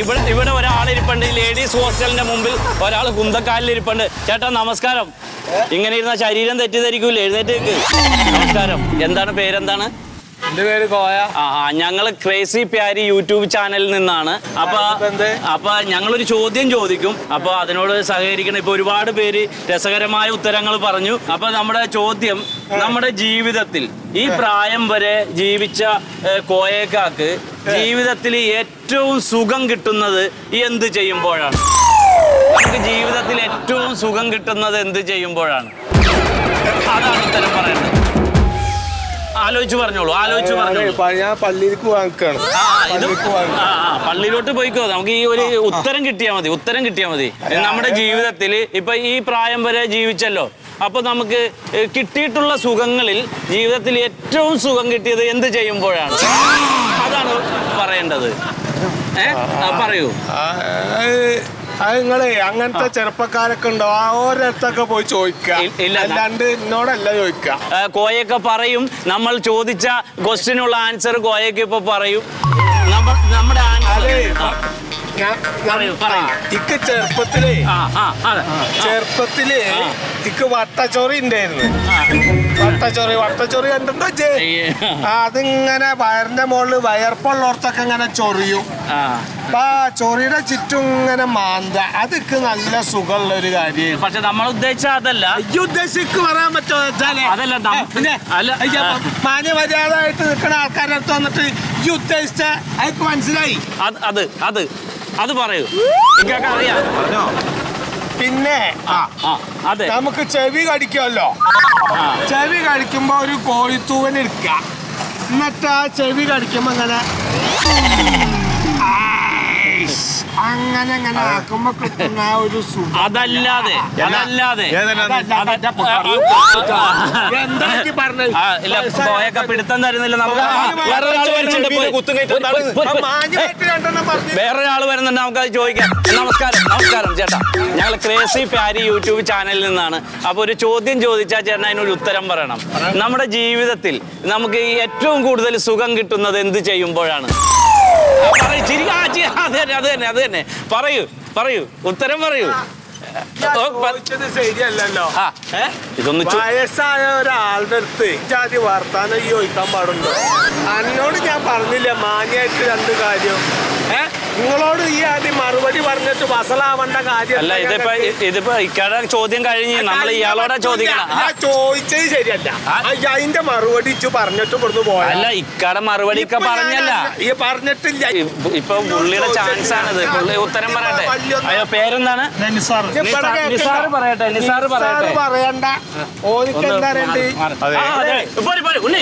ഇവിടെ ഒരാളിരിപ്പുണ്ട്. ലേഡീസ് ഹോസ്റ്റലിന്റെ മുമ്പിൽ ഒരാൾ കുന്തക്കാലിലിരിപ്പുണ്ട്. ചേട്ടാ നമസ്കാരം. ഇങ്ങനെ ഇരുന്ന ശരീരം തെറ്റിദ്ധരിക്കൂലേ? എഴുന്നേറ്റ്. നമസ്കാരം. എന്താണ് പേരെന്താണ്? എന്റെ പേര് കോയ. ഞങ്ങള് ക്രേസി പ്യാരി യൂട്യൂബ് ചാനലിൽ നിന്നാണ്. അപ്പൊ ഞങ്ങളൊരു ചോദ്യം ചോദിക്കും. അപ്പൊ അതിനോട് സഹകരിക്കണം. ഇപ്പൊ ഒരുപാട് പേര് രസകരമായ ഉത്തരങ്ങൾ പറഞ്ഞു. അപ്പൊ നമ്മുടെ ചോദ്യം, നമ്മുടെ ജീവിതത്തിൽ ഈ പ്രായം വരെ ജീവിച്ച കോയക്കാക്ക് ജീവിതത്തിൽ ഏറ്റവും സുഖം കിട്ടുന്നത് എന്ത് ചെയ്യുമ്പോഴാണ്? നമുക്ക് ജീവിതത്തിൽ ഏറ്റവും സുഖം കിട്ടുന്നത് എന്ത് ചെയ്യുമ്പോഴാണ്? അതാണ് ഉത്തരം പറയേണ്ടത്. ആലോചിച്ച് പറഞ്ഞോളൂ. ഞാൻ പള്ളിയിലേക്ക് വാങ്ങിക്കാണ്. പള്ളിയിലോട്ട് പോയിക്കോ. നമുക്ക് ഈ ഒരു ഉത്തരം കിട്ടിയാൽ മതി. നമ്മുടെ ജീവിതത്തിൽ ഇപ്പൊ ഈ പ്രായം വരെ ജീവിച്ചല്ലോ. അപ്പൊ നമുക്ക് കിട്ടിയിട്ടുള്ള സുഖങ്ങളിൽ ജീവിതത്തിൽ ഏറ്റവും സുഖം കിട്ടിയത് എന്ത് ചെയ്യുമ്പോഴാണ്? അതാണ് പറയേണ്ടത്. പറയൂ. അത് നിങ്ങളെ അങ്ങനത്തെ ചെറുപ്പക്കാരൊക്കെ ഉണ്ടോ? ഓരോരുത്തൊക്കെ പോയി ചോദിക്കാം. അല്ലാണ്ട് എന്നോടല്ല ചോദിക്കാം. കോയൊക്കെ പറയും. നമ്മൾ ചോദിച്ച ക്വസ്റ്റ്യനുള്ള ആൻസർ കോയൊക്കെ ഇപ്പൊ പറയും. നമ്മുടെ ഇക്ക് ചെറുപ്പത്തില് ഇക്ക് വട്ടച്ചൊറി ഉണ്ടായിരുന്നു. വട്ടച്ചൊറി കണ്ടിട്ടോ? അതിങ്ങനെ വയറിന്റെ മുകളിൽ വയർപ്പുള്ളോർത്തൊക്കെ ഇങ്ങനെ ചൊറിയും. അപ്പൊ ചൊറിയുടെ ചുറ്റും ഇങ്ങനെ മാന്ത. അതൊക്കെ നല്ല സുഖമുള്ള ഒരു കാര്യം. പക്ഷെ നമ്മൾ ഉദ്ദേശിച്ച അതല്ല. ഉദ്ദേശിക്ക് പറയാൻ പറ്റുമോ? മാന്യമര്യാദയായിട്ട് നിൽക്കുന്ന ആൾക്കാരുടെ അടുത്ത് വന്നിട്ട് ഈ ഉദ്ദേശിച്ച അതൊക്കെ മനസ്സിലായി. അത് പറയൂ. അറിയാം. പിന്നെ നമുക്ക് ചെവി കടിക്കുമല്ലോ. ചെവി കടിക്കുമ്പോ ഒരു കോഴിത്തൂവൻ എടുക്കുക. എന്നിട്ട് ആ ചെവി കടിക്കുമ്പോ അങ്ങനെ ആക്കുമ്പോ കിട്ടുന്ന ഒരു സുഖം. അതല്ലാതെ പിടുത്തം തരുന്നില്ല. വേറൊരാൾ വരുന്നുണ്ട്. നമുക്കത് ചോദിക്കാം. നമസ്കാരം ചേട്ടാ. ഞങ്ങൾ ക്രേസി പ്യാരി യൂട്യൂബ് ചാനലിൽ നിന്നാണ്. അപ്പൊ ഒരു ചോദ്യം ചോദിച്ചാൽ ചേട്ടൻ അതിനൊരു ഉത്തരം പറയണം. നമ്മുടെ ജീവിതത്തിൽ നമുക്ക് ഏറ്റവും കൂടുതൽ സുഖം കിട്ടുന്നത് എന്ത് ചെയ്യുമ്പോഴാണ്? അത് തന്നെ പറയൂ. ഉത്തരം പറയൂ. ശരിയല്ലല്ലോ. ഇതൊന്ന് വയസ്സായ ഒരാളുടെ അടുത്ത് ജാതി വർത്താനം ചോദിക്കാൻ പാടുണ്ടോ? എന്നോട് ഞാൻ പറഞ്ഞില്ല മാന്യായിട്ട് രണ്ട് കാര്യം. നിങ്ങളോട് ഈ ആദ്യം മറുപടി പറഞ്ഞിട്ട് വസലാവേണ്ട കാര്യം അല്ല. ഇതിപ്പോ ഇക്കടെ ചോദ്യം കഴിഞ്ഞ് നമ്മൾ ഇയാളോടെ ചോദിക്കണം. ചോദിച്ചത് ശരിയല്ല. അതിന്റെ മറുപടി പറഞ്ഞിട്ട് ഇവിടുന്ന് പോയാ. അല്ല, ഇക്കടെ മറുപടി ഒക്കെ പറഞ്ഞല്ല. ഈ പറഞ്ഞിട്ടില്ല. ഇപ്പൊ പുള്ളിയുടെ ചാൻസ് ആണിത്. പുള്ളി ഉത്തരം പറയട്ടെ. അയ്യോ, പേരെന്താണ്? നിസാർ പറയട്ടെ. പറയണ്ട. ഓനിക്ക് എന്താ പറയണ്ടേ? ഉണ്ണി